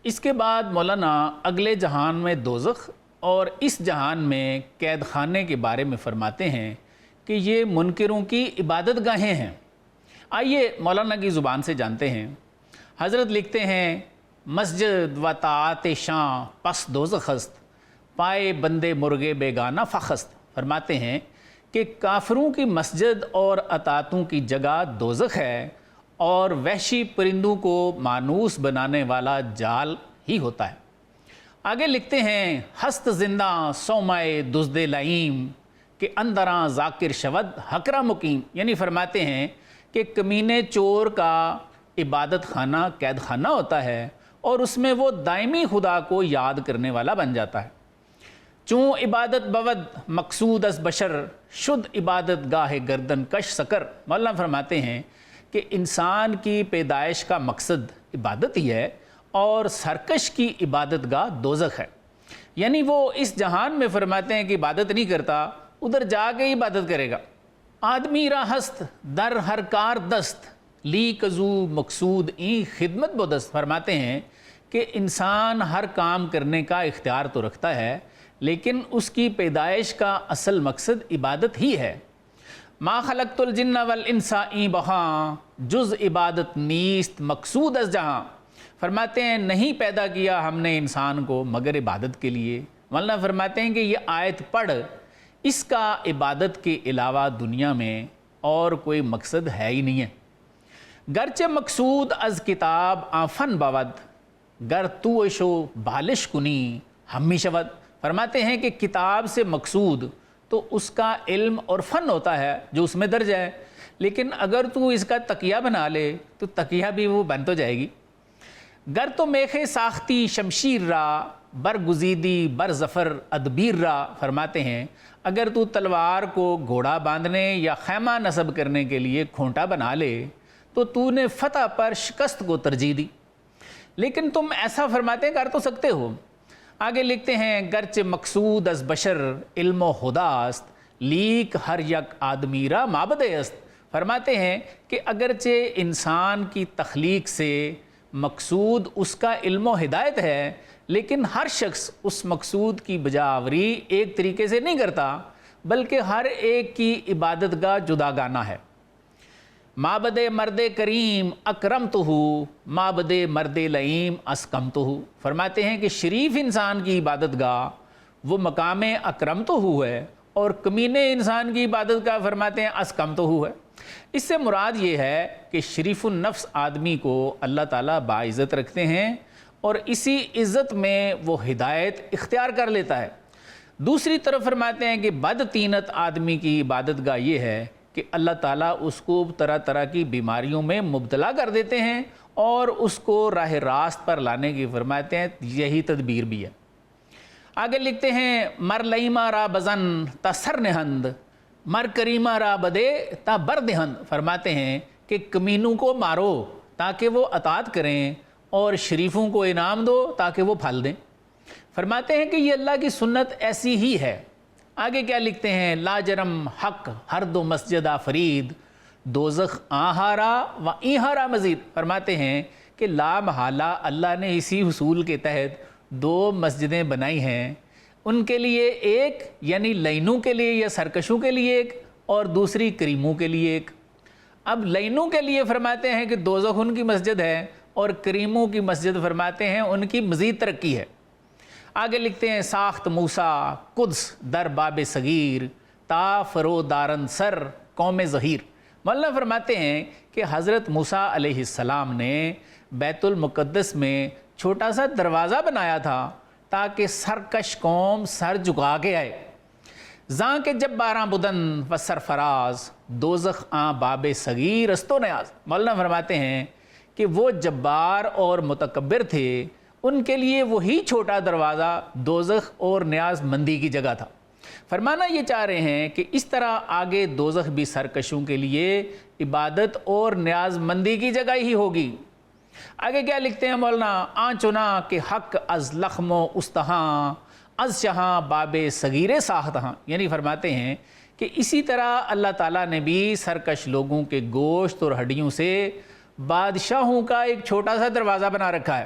اس کے بعد مولانا اگلے جہان میں دوزخ اور اس جہان میں قید خانے کے بارے میں فرماتے ہیں کہ یہ منکروں کی عبادت گاہیں ہیں۔ آئیے مولانا کی زبان سے جانتے ہیں۔ حضرت لکھتے ہیں، مسجد و طاعت شاں پس دوزخ است، پائے بندے مرغے بیگانہ فخست۔ فرماتے ہیں کہ کافروں کی مسجد اور اطاعتوں کی جگہ دوزخ ہے اور وحشی پرندوں کو مانوس بنانے والا جال ہی ہوتا ہے۔ آگے لکھتے ہیں، ہست زندہ سومائے دزد لعیم کہ اندراں ذاکر شود حقرہ مقیم۔ یعنی فرماتے ہیں کہ کمینے چور کا عبادت خانہ قید خانہ ہوتا ہے اور اس میں وہ دائمی خدا کو یاد کرنے والا بن جاتا ہے۔ چوں عبادت بود مقصود از بشر شد عبادت گاہ گردن کش سکر۔ مولانا فرماتے ہیں کہ انسان کی پیدائش کا مقصد عبادت ہی ہے اور سرکش کی عبادت گاہ دوزخ ہے۔ یعنی وہ اس جہان میں فرماتے ہیں کہ عبادت نہیں کرتا، ادھر جا کے عبادت کرے گا۔ آدمی را ہست در ہر کار دست لی کزو مقصود این خدمت بودست۔ فرماتے ہیں کہ انسان ہر کام کرنے کا اختیار تو رکھتا ہے لیکن اس کی پیدائش کا اصل مقصد عبادت ہی ہے۔ ما خلقت الجن والانس این بہاں جز عبادت نیست مقصود از جہاں۔ فرماتے ہیں نہیں پیدا کیا ہم نے انسان کو مگر عبادت کے لیے۔ مولانا فرماتے ہیں کہ یہ آیت پڑھ، اس کا عبادت کے علاوہ دنیا میں اور کوئی مقصد ہے ہی نہیں ہے۔ گرچہ مقصود از کتاب آفن بود گر تو اشو بالش کنی ہمی شود۔ فرماتے ہیں کہ کتاب سے مقصود تو اس کا علم اور فن ہوتا ہے جو اس میں درج ہے، لیکن اگر تو اس کا تقیہ بنا لے تو تقیہ بھی وہ بن تو جائے گی۔ گر تو میخے ساختی شمشیر را بر گزیدی بر ظفر ادبیر را۔ فرماتے ہیں اگر تو تلوار کو گھوڑا باندھنے یا خیمہ نصب کرنے کے لیے کھونٹا بنا لے تو نے فتح پر شکست کو ترجیح دی، لیکن تم ایسا فرماتے ہیں کر تو سکتے ہو۔ آگے لکھتے ہیں، گرچہ مقصود از بشر علم و خدا است لیک ہر یک آدمی را معبد است۔ فرماتے ہیں کہ اگرچہ انسان کی تخلیق سے مقصود اس کا علم و ہدایت ہے لیکن ہر شخص اس مقصود کی بجاوری ایک طریقے سے نہیں کرتا بلکہ ہر ایک کی عبادت گاہ جداگانہ ہے۔ معبد مرد کریم اکرمتہ معبد مرد لعیم اسکمتہ۔ فرماتے ہیں کہ شریف انسان کی عبادت گاہ وہ مقام اکرمتہ ہے اور کمینے انسان کی عبادت گاہ فرماتے ہیں اسکمتہ ہے۔ اس سے مراد یہ ہے کہ شریف النفس آدمی کو اللہ تعالیٰ باعزت رکھتے ہیں اور اسی عزت میں وہ ہدایت اختیار کر لیتا ہے۔ دوسری طرف فرماتے ہیں کہ بد تینت آدمی کی عبادت گاہ یہ ہے کہ اللہ تعالیٰ اس کو طرح طرح کی بیماریوں میں مبتلا کر دیتے ہیں اور اس کو راہ راست پر لانے کی فرماتے ہیں یہی تدبیر بھی ہے۔ آگے لکھتے ہیں، مر لئیما را بزن تا سر نہند مر کریمہ را بدے تا بر دہند۔ فرماتے ہیں کہ کمینوں کو مارو تاکہ وہ اطاعت کریں اور شریفوں کو انعام دو تاکہ وہ پھل دیں۔ فرماتے ہیں کہ یہ اللہ کی سنت ایسی ہی ہے۔ آگے کیا لکھتے ہیں، لا جرم حق ہر دو مسجد فرید دوزخ آہارا و ایہارا مزید۔ فرماتے ہیں کہ لا محالہ اللہ نے اسی حصول کے تحت دو مسجدیں بنائی ہیں، ان کے لیے ایک یعنی لینوں کے لیے یا سرکشوں کے لیے ایک اور دوسری کریموں کے لیے ایک۔ اب لینوں کے لیے فرماتے ہیں کہ دوزخ ان کی مسجد ہے اور کریموں کی مسجد فرماتے ہیں ان کی مزید ترقی ہے۔ آگے لکھتے ہیں، ساخت موسیٰ قدس در باب صغیر تا فرو دارن سر قوم ظہیر۔ مولانا فرماتے ہیں کہ حضرت موسیٰ علیہ السلام نے بیت المقدس میں چھوٹا سا دروازہ بنایا تھا تاکہ سرکش قوم سر جھکا کے آئے۔ زاں کے جب باراں بدن و سرفراز دوزخ آں باب صغیر است و نیاز۔ مولانا فرماتے ہیں کہ وہ جبار اور متکبر تھے، ان کے لیے وہی چھوٹا دروازہ دوزخ اور نیاز مندی کی جگہ تھا۔ فرمانا یہ چاہ رہے ہیں کہ اس طرح آگے دوزخ بھی سرکشوں کے لیے عبادت اور نیاز مندی کی جگہ ہی ہوگی۔ آگے کیا لکھتے ہیں مولانا، آنچنا کہ حق از لخم و استہاں از شہاں باب صغیر ساختہاں۔ یعنی فرماتے ہیں کہ اسی طرح اللہ تعالیٰ نے بھی سرکش لوگوں کے گوشت اور ہڈیوں سے بادشاہوں کا ایک چھوٹا سا دروازہ بنا رکھا ہے۔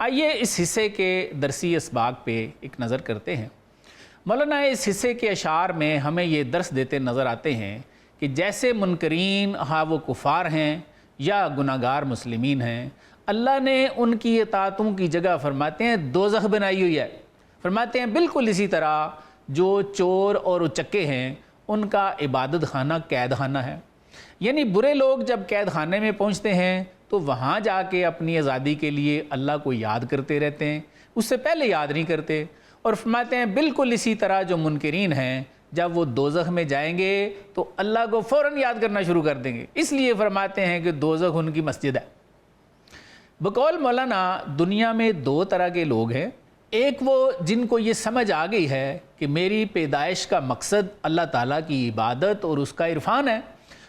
آئیے اس حصے کے درسی اسباق پہ ایک نظر کرتے ہیں۔ مولانا اس حصے کے اشعار میں ہمیں یہ درس دیتے نظر آتے ہیں کہ جیسے منکرین ہاں وہ کفار ہیں یا گناہگار مسلمین ہیں، اللہ نے ان کی اطاعتوں کی جگہ فرماتے ہیں دوزخ بنائی ہوئی ہے۔ فرماتے ہیں بالکل اسی طرح جو چور اور اچکے ہیں ان کا عبادت خانہ قید خانہ ہے، یعنی برے لوگ جب قید خانے میں پہنچتے ہیں تو وہاں جا کے اپنی آزادی کے لیے اللہ کو یاد کرتے رہتے ہیں، اس سے پہلے یاد نہیں کرتے۔ اور فرماتے ہیں بالکل اسی طرح جو منکرین ہیں جب وہ دوزخ میں جائیں گے تو اللہ کو فوراً یاد کرنا شروع کر دیں گے، اس لیے فرماتے ہیں کہ دوزخ ان کی مسجد ہے۔ بقول مولانا دنیا میں دو طرح کے لوگ ہیں، ایک وہ جن کو یہ سمجھ آ گئی ہے کہ میری پیدائش کا مقصد اللہ تعالیٰ کی عبادت اور اس کا عرفان ہے،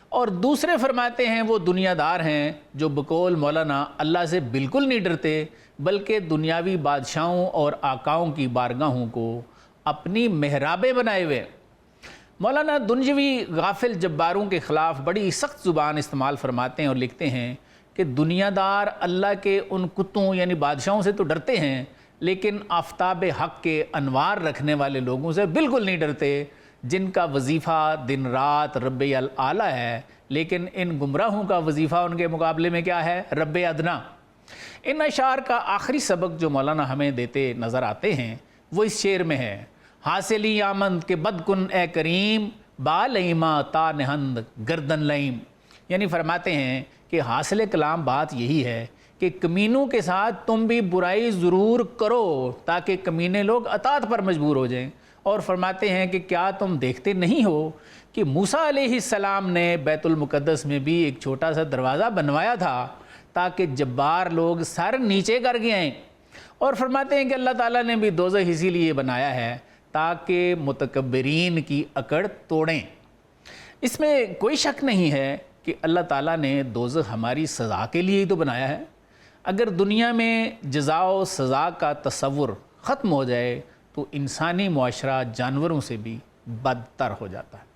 اور دوسرے فرماتے ہیں وہ دنیا دار ہیں جو بقول مولانا اللہ سے بالکل نہیں ڈرتے بلکہ دنیاوی بادشاہوں اور آقاؤں کی بارگاہوں کو اپنی محرابیں بنائے ہوئے۔ مولانا دنیاوی غافل جباروں کے خلاف بڑی سخت زبان استعمال فرماتے ہیں اور لکھتے ہیں کہ دنیا دار اللہ کے ان کتوں یعنی بادشاہوں سے تو ڈرتے ہیں لیکن آفتاب حق کے انوار رکھنے والے لوگوں سے بالکل نہیں ڈرتے، جن کا وظیفہ دن رات رب اعلیٰ ہے، لیکن ان گمراہوں کا وظیفہ ان کے مقابلے میں کیا ہے؟ رب ادنا۔ ان اشعار کا آخری سبق جو مولانا ہمیں دیتے نظر آتے ہیں وہ اس شعر میں ہے، حاصلی آمند کے بد کن اے کریم بال ایما تا نہند گردن لئیم، یعنی فرماتے ہیں کہ حاصل کلام بات یہی ہے کہ کمینوں کے ساتھ تم بھی برائی ضرور کرو تاکہ کمینے لوگ اطاعت پر مجبور ہو جائیں۔ اور فرماتے ہیں کہ کیا تم دیکھتے نہیں ہو کہ موسیٰ علیہ السلام نے بیت المقدس میں بھی ایک چھوٹا سا دروازہ بنوایا تھا تاکہ جبار لوگ سر نیچے کر کے آئیں، اور فرماتے ہیں کہ اللہ تعالیٰ نے بھی دوزخ اسی لیے بنایا ہے تاکہ متکبرین کی اکڑ توڑیں۔ اس میں کوئی شک نہیں ہے کہ اللہ تعالیٰ نے دوزخ ہماری سزا کے لیے ہی تو بنایا ہے۔ اگر دنیا میں جزا و سزا کا تصور ختم ہو جائے تو انسانی معاشرہ جانوروں سے بھی بدتر ہو جاتا ہے۔